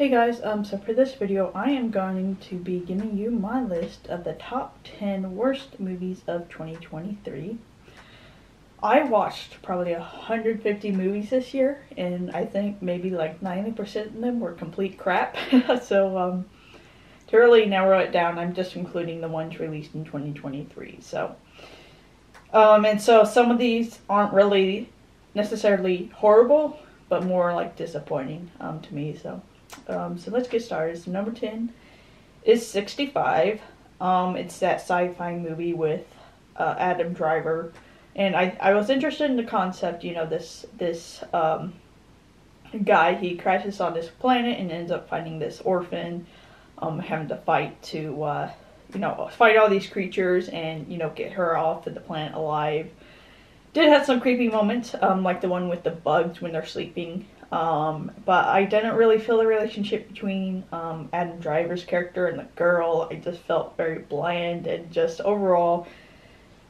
Hey guys, so for this video I am going to be giving you my list of the top 10 worst movies of 2023. I watched probably 150 movies this year, and I think maybe like 90% of them were complete crap. So to really narrow it down, I'm just including the ones released in 2023. And so some of these aren't really necessarily horrible, but more like disappointing to me. So let's get started. So number 10 is 65. It's that sci-fi movie with Adam Driver, and I was interested in the concept. You know, this guy, he crashes on this planet and ends up finding this orphan, having to fight to fight all these creatures and get her off of the planet alive. Did have some creepy moments, like the one with the bugs when they're sleeping. But I didn't really feel the relationship between Adam Driver's character and the girl. I just felt very bland and just overall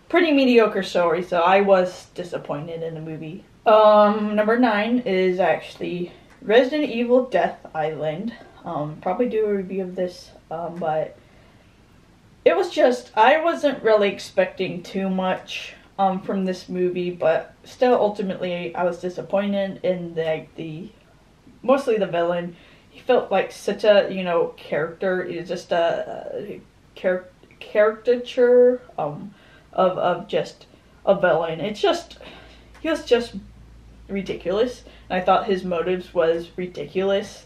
pretty mediocre story, so I was disappointed in the movie. Number 9 is actually Resident Evil Death Island. Probably do a review of this, but it was just, I wasn't really expecting too much from this movie, but still ultimately I was disappointed in mostly the villain. He felt like such a character. He was just a caricature of just a villain. He was just ridiculous, and I thought his motives was ridiculous.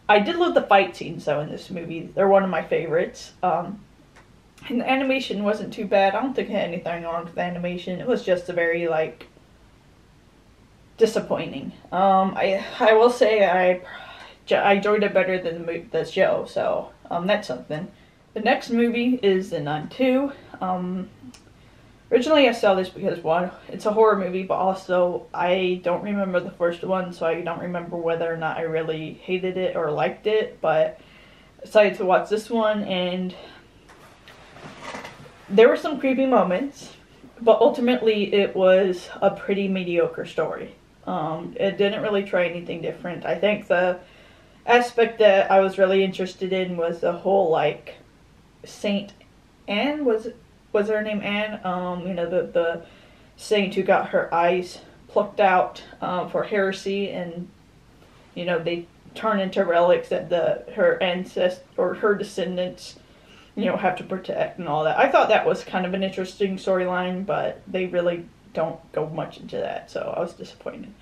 I did love the fight scenes though in this movie. They're one of my favorites. And the animation wasn't too bad. I don't think I had anything wrong with the animation. It was just a very, disappointing. I will say I enjoyed it better than the show, so that's something. The next movie is The Nun 2. Originally I saw this because, one, it's a horror movie, but also I don't remember the first one, so I don't remember whether or not I really hated it or liked it, but I decided to watch this one, and there were some creepy moments, but ultimately it was a pretty mediocre story. It didn't really try anything different. I think the aspect that I was really interested in was the whole, Saint Anne, was her name Anne? The saint who got her eyes plucked out for heresy, and, they turn into relics that her ancestors or her descendants have to protect and all that. I thought that was kind of an interesting storyline, but they really don't go much into that, so I was disappointed.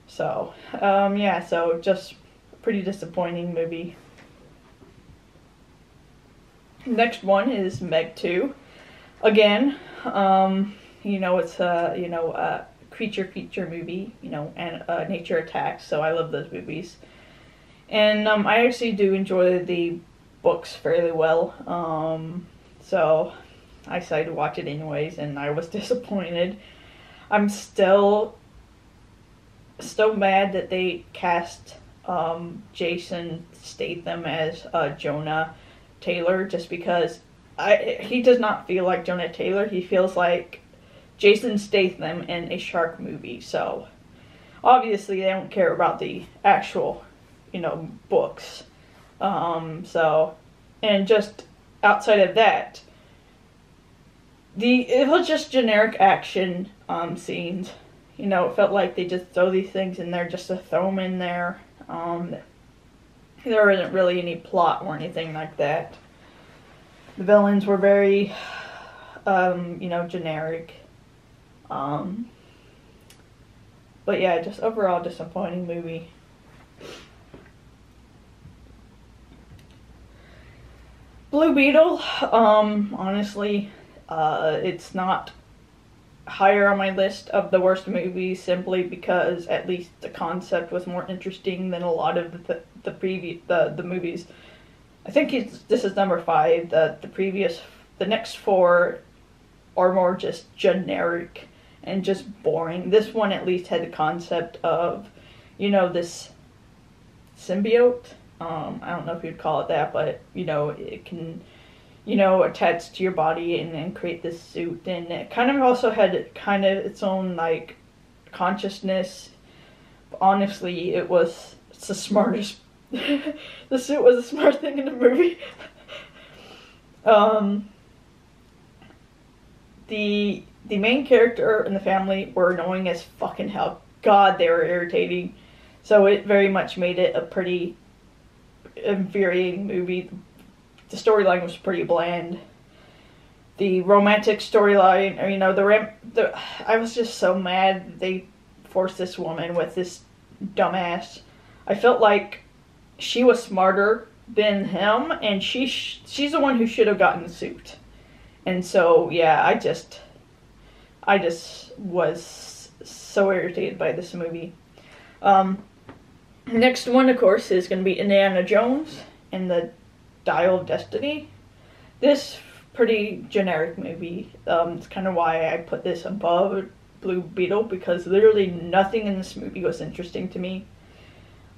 So, so just a pretty disappointing movie. Next one is Meg 2. Again, it's a creature feature movie, and nature attacks, so I love those movies. And I actually do enjoy the books fairly well, so I decided to watch it anyways, and I was disappointed. I'm still mad that they cast Jason Statham as Jonah Taylor, just because he does not feel like Jonah Taylor. He feels like Jason Statham in a shark movie, so obviously they don't care about the actual books. And just outside of that, it was just generic action scenes. It felt like they just throw these things in there just to throw them in there. There wasn't really any plot or anything like that. The villains were very, generic. But yeah, just overall disappointing movie. Blue Beetle, honestly, it's not higher on my list of the worst movies simply because at least the concept was more interesting than a lot of the movies. I think this is number 5. The next 4 are more just generic and just boring. This one at least had the concept of, this symbiote. I don't know if you'd call it that, but, it can, attach to your body and then create this suit. And it kind of also had its own, consciousness. But honestly, it's the smartest The suit was a smart thing in the movie. The main character and the family were annoying as fucking hell. God, they were irritating. So it very much made it a pretty infuriating movie. The storyline was pretty bland. The romantic storyline, or you know, I was just so mad they forced this woman with this dumbass. I felt like she was smarter than him, and she's the one who should have gotten the suit. And so, yeah, I just was so irritated by this movie. Next one, of course, is going to be Indiana Jones and the Dial of Destiny. This pretty generic movie. It's kind of why I put this above Blue Beetle, because literally nothing in this movie was interesting to me.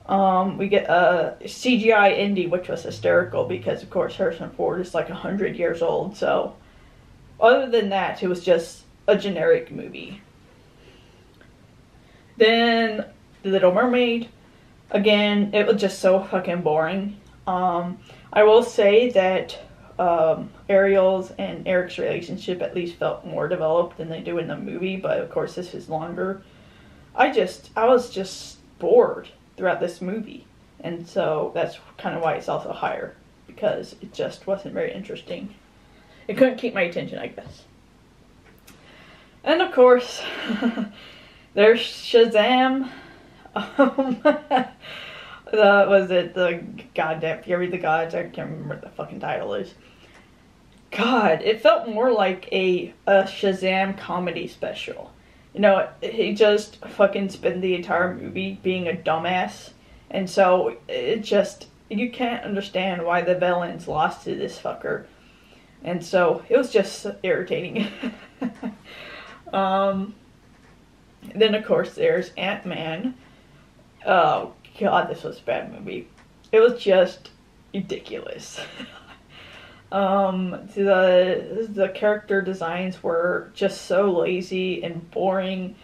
We get a CGI Indy, which was hysterical because, of course, Harrison Ford is like 100 years old. So, other than that, it was just a generic movie. Then, The Little Mermaid. Again, it was just so fucking boring. I will say that Ariel's and Eric's relationship at least felt more developed than they do in the movie, but of course this is longer. I was just bored throughout this movie, and so that's kind of why it's also higher, because it just wasn't very interesting. It couldn't keep my attention, I guess. And of course, there's Shazam. The goddamn Fury of the Gods? I can't remember what the fucking title is. God, it felt more like a Shazam comedy special. You know, he just fucking spent the entire movie being a dumbass. And so, you can't understand why the villains lost to this fucker. And so, it was just irritating. Then, of course, there's Ant-Man. Oh, God, this was a bad movie. It was just ridiculous. The character designs were just so lazy and boring.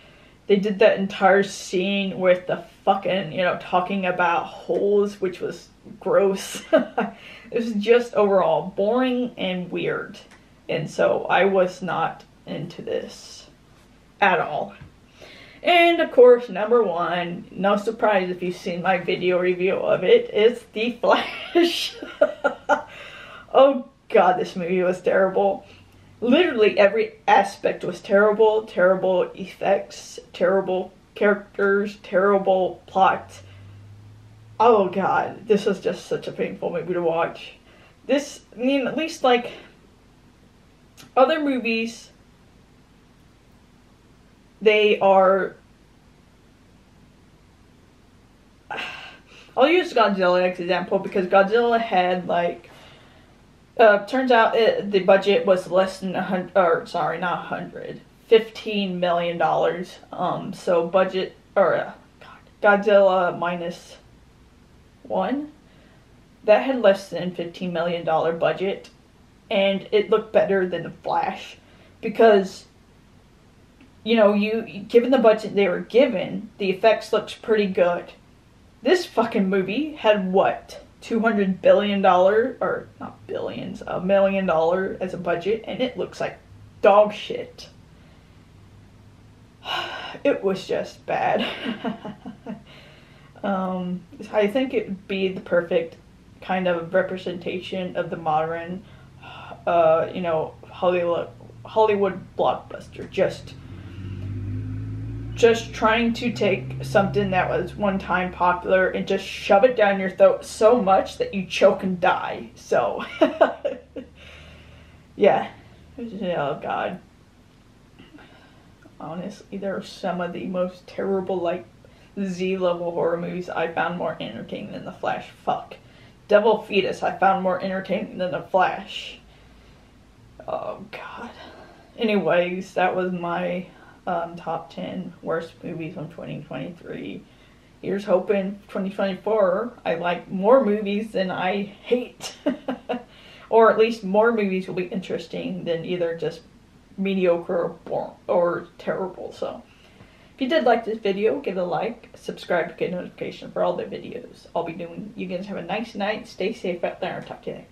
They did that entire scene with the fucking, talking about holes, which was gross. It was just overall boring and weird. And so I was not into this at all. And of course, number one, no surprise if you've seen my video review of it, is The Flash. Oh God, this movie was terrible. Literally every aspect was terrible. Terrible effects, terrible characters, terrible plot. Oh God, this was just such a painful movie to watch. At least like other movies, they are... I'll use Godzilla as an example because Godzilla had turns out the budget was less than $15 million. So budget, Godzilla minus one, that had less than $15 million budget, and it looked better than The Flash because, given the budget they were given, the effects looks pretty good. This fucking movie had what? $200 billion, or not billions, $1 million as a budget, and it looks like dog shit. It was just bad. I think it would be the perfect kind of representation of the modern, Hollywood blockbuster. Just trying to take something that was one time popular and just shove it down your throat so much that you choke and die. So, yeah. Oh God. Honestly, there are some of the most terrible, Z-level horror movies I found more entertaining than The Flash. Fuck. Devil Fetus I found more entertaining than The Flash. Oh God. Anyways, that was my top 10 worst movies of 2023. Here's hoping 2024 I like more movies than I hate. Or at least more movies will be interesting than either just mediocre or terrible. So If you did like this video, give it a like, subscribe to get notification for all the videos I'll be doing. You guys have a nice night, stay safe out there, and talk to you later.